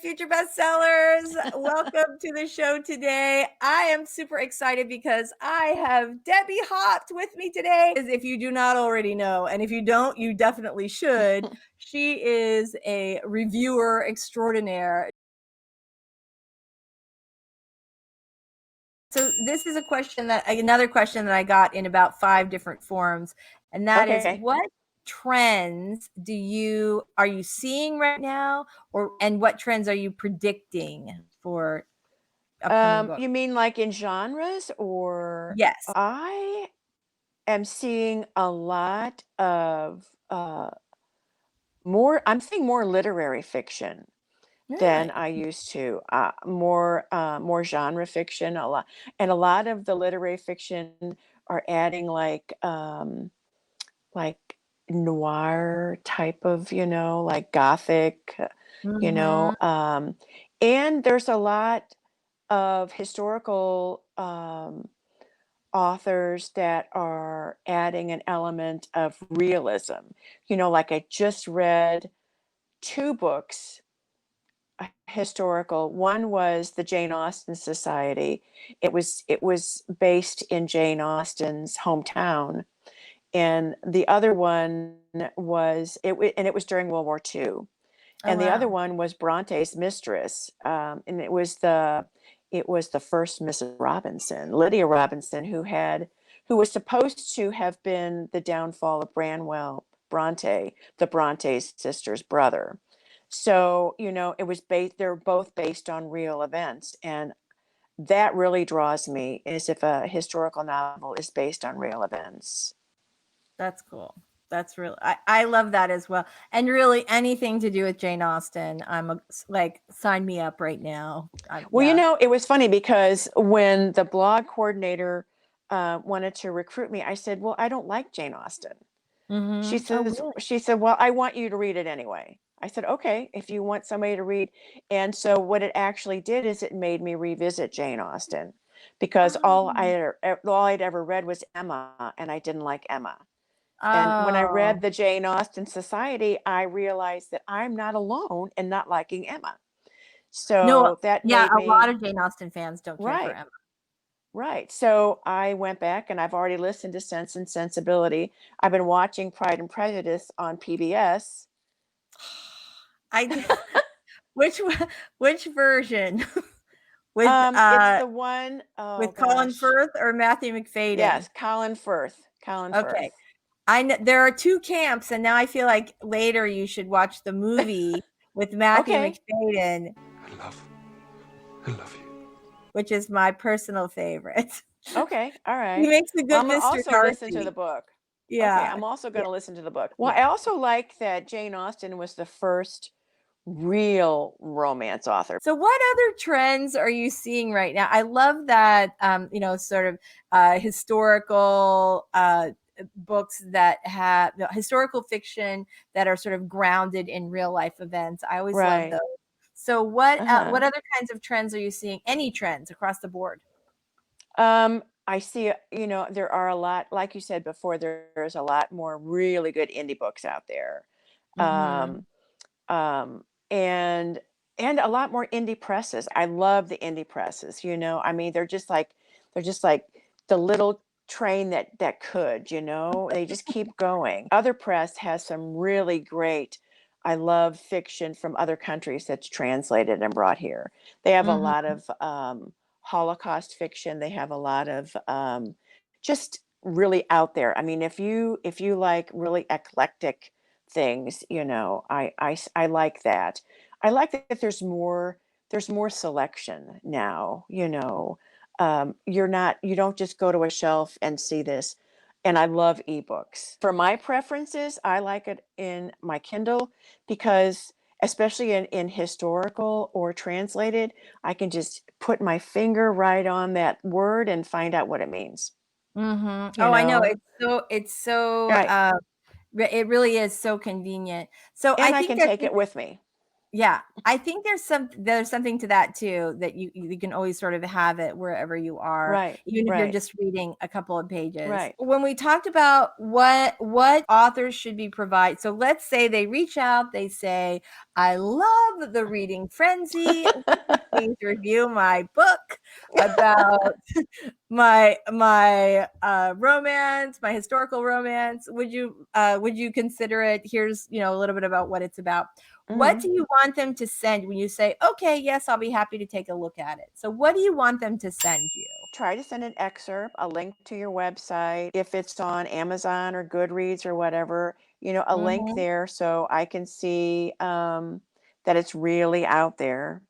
Future Bestsellers. Welcome to the show today. I am super excited because I have Debbie Haupt with me today. If you do not already know, and if you don't, you definitely should. She is a reviewer extraordinaire. So this is another question that I got in about 5 different forms, and that is, what trends are you seeing right now, and what trends are you predicting for upcoming books? You mean like in genres, or? Yes. I am seeing a lot of I'm seeing more literary fiction than I used to. More genre fiction, a lot, and a lot of the literary fiction are adding like noir type of, like gothic, and there's a lot of historical authors that are adding an element of realism. Like I just read 2 books, historical. One was the Jane Austen Society. It was based in Jane Austen's hometown, and the other one and it was during World War II. And the other one was Bronte's Mistress, and it was the first Mrs. Robinson, Lydia Robinson, who was supposed to have been the downfall of Branwell Bronte, the Bronte sisters' brother. So, it was they're both based on real events, and that really draws me, is if a historical novel is based on real events. That's cool. That's really, I love that as well. And really anything to do with Jane Austen, sign me up right now. Well, it was funny because when the blog coordinator wanted to recruit me, I said, well, I don't like Jane Austen. She said, well, I want you to read it anyway. I said, okay, if you want somebody to read. And so what it actually did is it made me revisit Jane Austen, because all I'd ever read was Emma, and I didn't like Emma. And when I read the Jane Austen Society, I realized that I'm not alone in not liking Emma. So that made me, a lot of Jane Austen fans don't care for Emma. Right. So I went back, and I've already listened to Sense and Sensibility. I've been watching Pride and Prejudice on PBS. Which version? It's the one with Colin Firth or Matthew McFadyen? Yes, Colin Firth. Okay. I know there are 2 camps, and now I feel like later you should watch the movie with Matthew McFadyen. I love you. Which is my personal favorite. Okay, all right. He makes a good I'm Mr. also Darcy. listen to the book. Yeah. Okay, I'm also going to listen to the book. Well, I also like that Jane Austen was the first real romance author. So what other trends are you seeing right now? I love that, sort of historical books that have historical fiction that are sort of grounded in real life events. I always love those. So what other kinds of trends are you seeing? Any trends across the board? I see, there are a lot, like you said before, there's a lot more really good indie books out there. And a lot more indie presses. I love the indie presses, I mean, they're just like the little train that could, they just keep going. Other press has some really great, I love fiction from other countries that's translated and brought here. They have a lot of Holocaust fiction. They have a lot of just really out there. I mean, if you like really eclectic things, I like that. I like that there's more selection now. You don't just go to a shelf and see this. And I love ebooks. For my preferences, I like it in my Kindle, because especially in historical or translated, I can just put my finger right on that word and find out what it means. I know. It's so Right. it really is so convenient. So And I I think can take it with me. Yeah, I think there's something to that too, that you can always sort of have it wherever you are, Right, even if you're right, just reading a couple of pages. right. When we talked about what authors should be provide, so let's say they reach out, they say, "I love the reading frenzy. Would you please review my book about my romance, my historical romance? Would you consider it? Here's, a little bit about what it's about." What Mhm. do you want them to send when you say, "Okay, yes, I'll be happy to take a look at it"? So what do you want them to send you? Try to send an excerpt, a link to your website. If it's on Amazon or Goodreads or whatever, a link Mhm. there so I can see that it's really out there.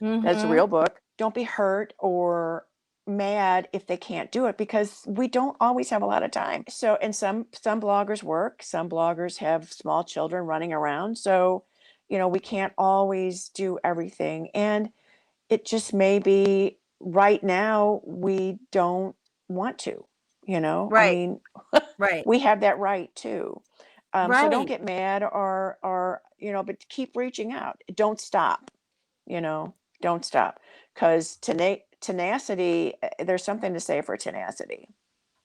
That's a real Mhm. book. Don't be hurt or mad if they can't do it because we don't always have a lot of time. So, and some bloggers work, some bloggers have small children running around. So, we can't always do everything. And it just may be right now we don't want to, I Right, mean, right, we have that right too. So don't right. get mad or but keep reaching out. Don't stop, don't stop because tenacity, there's something to say for tenacity.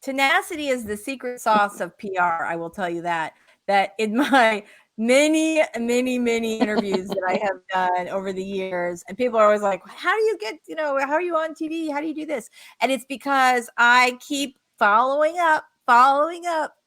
Tenacity is the secret sauce of PR, I will tell you that. That in my many, many, many interviews that I have done over the years, and people are always like, "How do you get, how are you on TV? How do you do this?" And it's because I keep following up,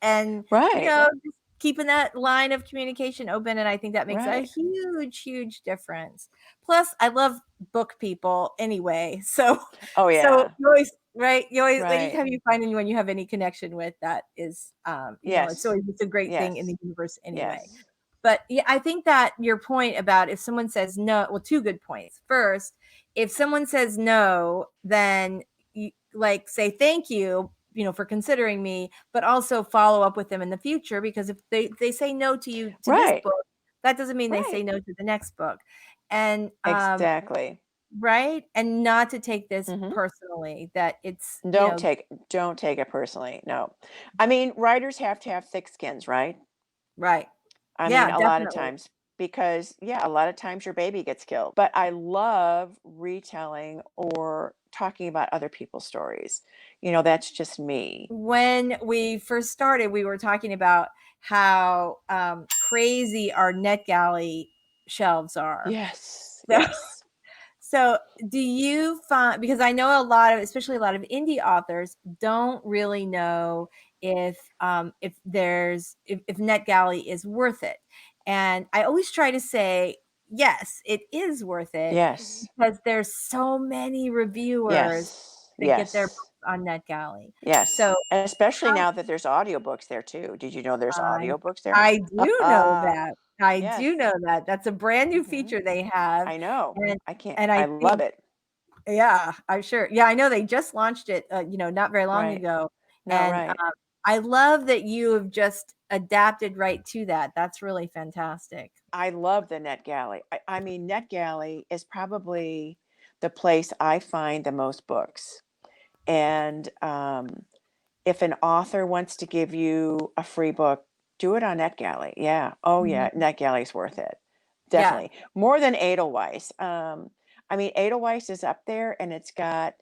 and Right, just keeping that line of communication open. And I think that makes a right. huge, huge difference. Plus, I love book people anyway. So Oh so yeah, you always right? You always right. anytime you find anyone you have any connection with, that is, Yes, it's a great thing in yes, the universe anyway. yes. But yeah, I think that your point about if someone says no, well, two good points. First, if someone says no, then you like say thank you, for considering me, but also follow up with them in the future, because if they say no to you to this Right, book, that doesn't mean they say right. no to the next book. And Exactly. right? And not to take this Hmm. personally, that it's, Don't take it personally. No. I mean, writers have to have thick skins, right? right. I mean, Yeah, a lot of definitely. times because yeah, a lot of times your baby gets killed. But I love retelling or talking about other people's stories. That's just me. When we first started, we were talking about how, crazy our NetGalley shelves are. Yes. So Yes. so do you find, because I know a lot of, especially a lot of indie authors don't really know if NetGalley is worth it. And I always try to say, yes, it is worth it, Yes. because there's so many reviewers Yes. that get their Yes. books on NetGalley. Yes. So And especially how now that there's audiobooks there too. Did you know there's I audiobooks there? I do know that. I Yes. do know that. That's a brand new Hmm. feature they have. I know. And I can't. and I I love think, it. yeah, I'm sure. Yeah, I know they just launched it, not very long Right. ago. No, And right. I love that you have just adapted right to that. That's really fantastic. I love the NetGalley. I mean, NetGalley is probably the place I find the most books. And if an author wants to give you a free book, do it on NetGalley. Yeah. Oh, yeah. Mhm. NetGalley's worth it. Yeah. Definitely. More than Edelweiss. I mean, Edelweiss is up there and it's got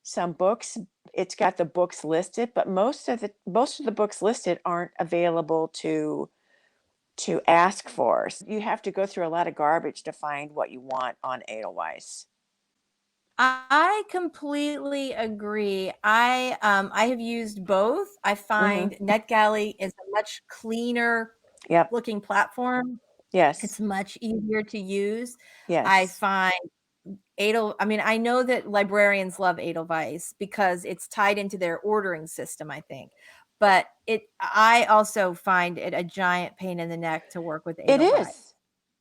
some books. It's got the books listed, but most of the books listed aren't available to ask for. So you have to go through a lot of garbage to find what you want on Edelweiss. I completely agree. I have used both. I Hmm. find NetGalley is a much cleaner Yep. looking platform. It's Yes. much easier to use. I Yes. find I mean, I know that librarians love Edelweiss because it's tied into their ordering system, I think. But I also find it a giant pain in the neck to work with It Edelweiss. is.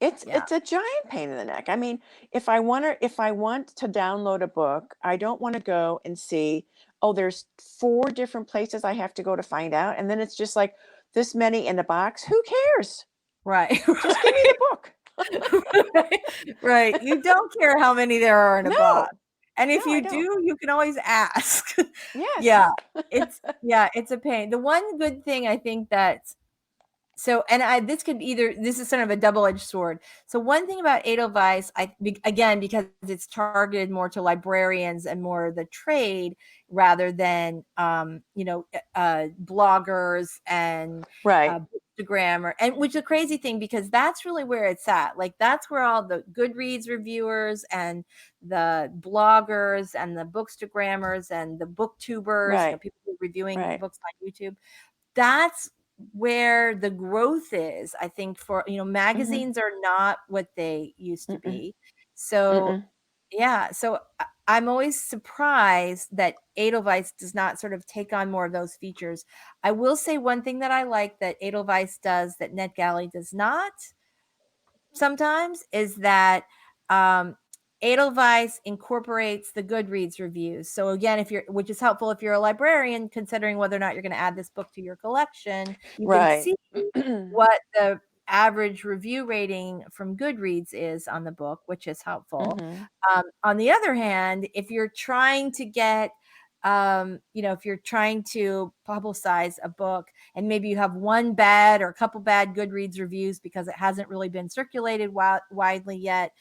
It's Yeah. it's a giant pain in the neck. I mean, if I want to download a book, I don't want to go and see, oh, there's four different places I have to go to find out. And then it's just like this many in the box. Who cares? Right. Just give me the book. Right. Right. You don't care how many there are in a box. No, And no, if I you don't. do, you can always ask. Yeah. Yes. It's a pain. The one good thing I think that So, and this is sort of a double-edged sword. So one thing about Edelweiss, again, because it's targeted more to librarians and more the trade rather than, bloggers and Right. Instagram, and which is a crazy thing, because that's really where it's at. Like, that's where all the Goodreads reviewers and the bloggers and the bookstagrammers and the booktubers, Right. people who are reviewing Right. books on YouTube, that's where the growth is. I think for, Mm-hmm. magazines are not what they used to Mm-mm. be. So Mm-mm. yeah, so I'm always surprised that Edelweiss does not sort of take on more of those features. I will say one thing that I like that Edelweiss does that Netgalley does not sometimes is that um, Edelweiss incorporates the Goodreads reviews. So again, which is helpful if you're a librarian considering whether or not you're going to add this book to your collection, you can Right. see what the average review rating from Goodreads is on the book, which is helpful. Mm-hmm. On the other hand, if you're trying to get if you're trying to publicize a book and maybe you have one bad or a couple bad Goodreads reviews because it hasn't really been circulated widely yet,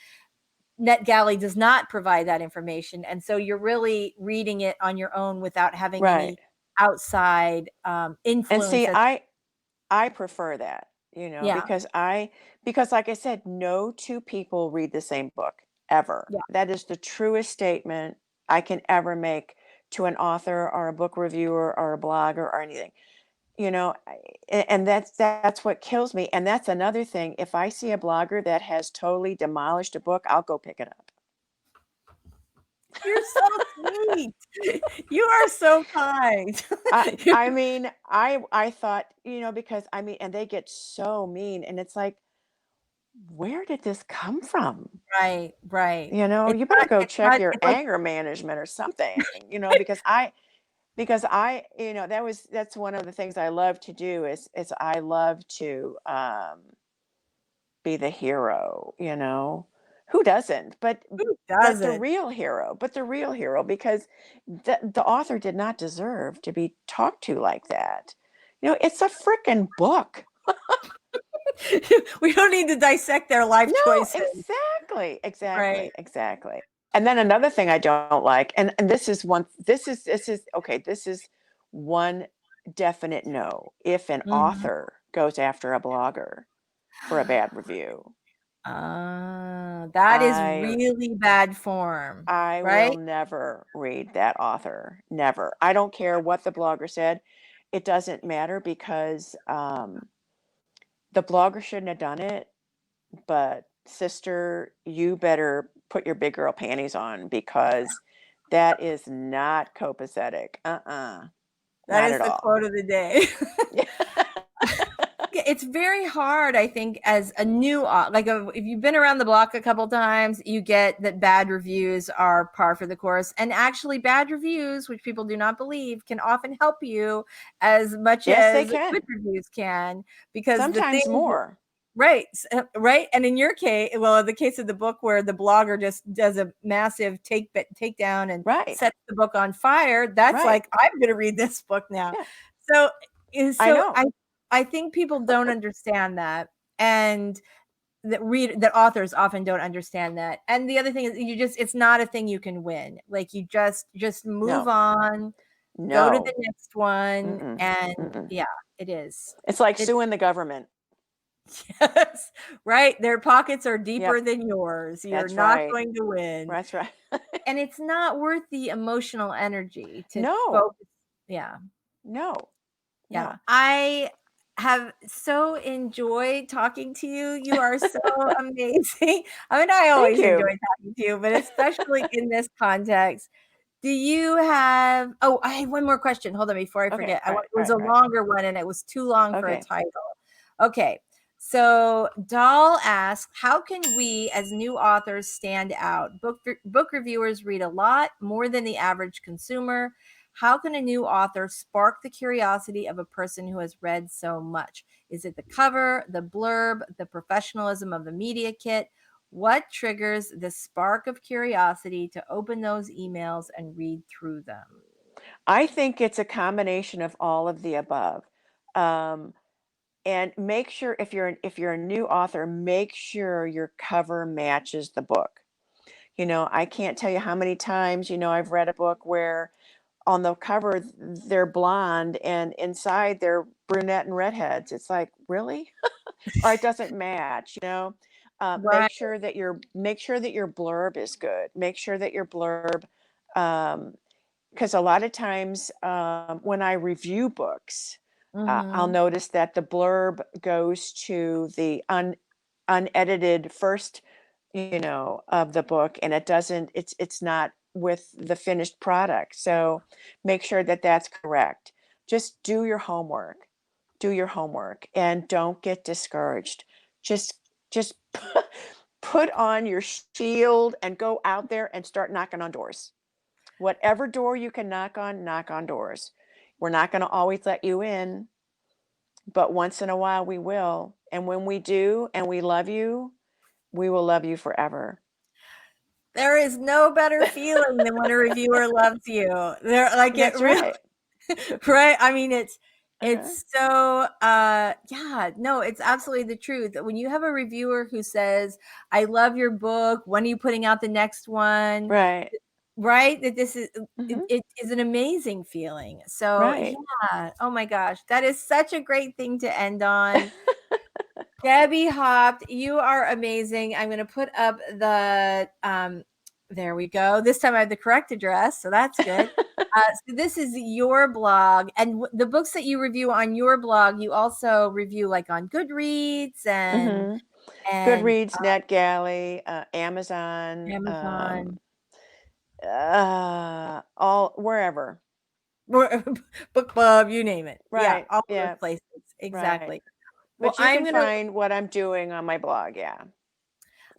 Netgalley does not provide that information. And so you're really reading it on your own without having Right. any outside And influence. see, I prefer that, Yeah, because like I said, no two people read the same book ever. yeah. That is the truest statement I can ever make to an author or a book reviewer or a blogger or anything. And that's what kills me. And that's another thing. If I see a blogger that has totally demolished a book, I'll go pick it up. You're so sweet. You are so kind. I mean, I thought, because and they get so mean, and it's like, where did this come from? Right, right. You better go It's check not, your it's like, anger management or something, because I, that's one of the things I love to do is I love to be the hero. Who doesn't? But who but the doesn't? real hero, because the author did not deserve to be talked to like that. It's a freaking book. We don't need to dissect their life No, choices. exactly, Right. exactly, exactly. And then another thing I don't like, and this is one definite no. If an Mhm. author goes after a blogger for a bad review, That is I really bad form, I will right? never read that author. Never. I don't care what the blogger said. It doesn't matter, because the blogger shouldn't have done it. But sister, you better put your big girl panties on, because that is not copacetic. That Not is at the all. quote of the day. It's very hard, I think, as a new if you've been around the block a couple times, you get that bad reviews are par for the course. And actually, bad reviews, which people do not believe, can often help you as much Yes, they as good can. reviews can, because the Sometimes things. more. Right, right. And in your case, well, in the case of the book where the blogger just does a massive takedown and Right. sets the book on fire, that's Right. like, I'm going to read this book now. Yeah. So, I so know. I think people don't understand that, and that authors often don't understand that. And the other thing is, it's not a thing you can win. Like, you just move No. on, go to the No. next one, Mm-mm. and Mm-mm. yeah, it is. It's like It's suing the government. Yes, right. Their pockets are deeper Yep. than yours. You're That's not right. going to win. That's right. And it's not worth the emotional energy to No. focus. Yeah. No. Yeah. No. I have so enjoyed talking to you. You are so amazing. I mean, I Thank always enjoy you. talking to you, but especially in this context. Do you have I have one more question. Hold on before I Okay. forget. All right. It All was right. a All right. longer one and it was too long for a Okay. title. Okay. So Dahl asks, how can we as new authors stand out? Book reviewers read a lot more than the average consumer. How can a new author spark the curiosity of a person who has read so much? Is it the cover, the blurb, the professionalism of the media kit? What triggers the spark of curiosity to open those emails and read through them? I think it's a combination of all of the above. Um, And make sure if you're a new author, make sure your cover matches the book. I can't tell you how many times, I've read a book where on the cover they're blonde and inside they're brunette and redheads. It's like, really? Or it doesn't match. Right. Make sure that your blurb is good. Make sure that your blurb, because a lot of times when I review books, I'll Mm-hmm. notice that the blurb goes to the unedited first, of the book, and it's not with the finished product. So make sure that that's correct. Just do your homework. Do your homework and don't get discouraged. Just put on your shield and go out there and start knocking on doors. Whatever door you can knock on doors. We're not going to always let you in, but once in a while we will. And when we do and we love you, we will love you forever. There is no better feeling than when a reviewer loves you. They're like it That's really right. right. I mean, Uh-huh. it's so yeah, no, it's absolutely the truth. When you have a reviewer who says, I love your book, when are you putting out the next one? Right. Right? That this is Hmm. it is an amazing feeling. So Right. yeah, oh my gosh, that is such a great thing to end on. Debbie Haupt, you are amazing. I'm going to put up the there we go. This time I have the correct address, so that's good. So this is your blog, and the books that you review on your blog, you also review like on Goodreads and Hmm. and Goodreads, Netgalley, Amazon, Amazon, all wherever. Book Club, you name it. Yeah, Right. all those Yeah. places. Right. Exactly. Well, But you can find what I'm doing on my blog. Yeah.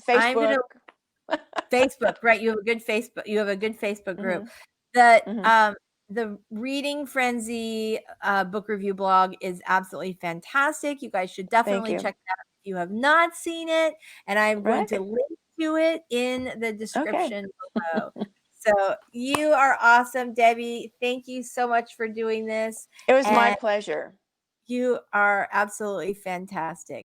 I'm gonna Facebook. Facebook, right? You have a good Facebook. You have a good Facebook group. Hmm. That Hmm. the Reading Frenzy book review blog is absolutely fantastic. You guys should Thank definitely you. check it out if you have not seen it. And I'm going to Right. link to it in the Okay. description below. So you are awesome, Debbie. Thank you so much for doing this. It was my And pleasure. you are absolutely fantastic.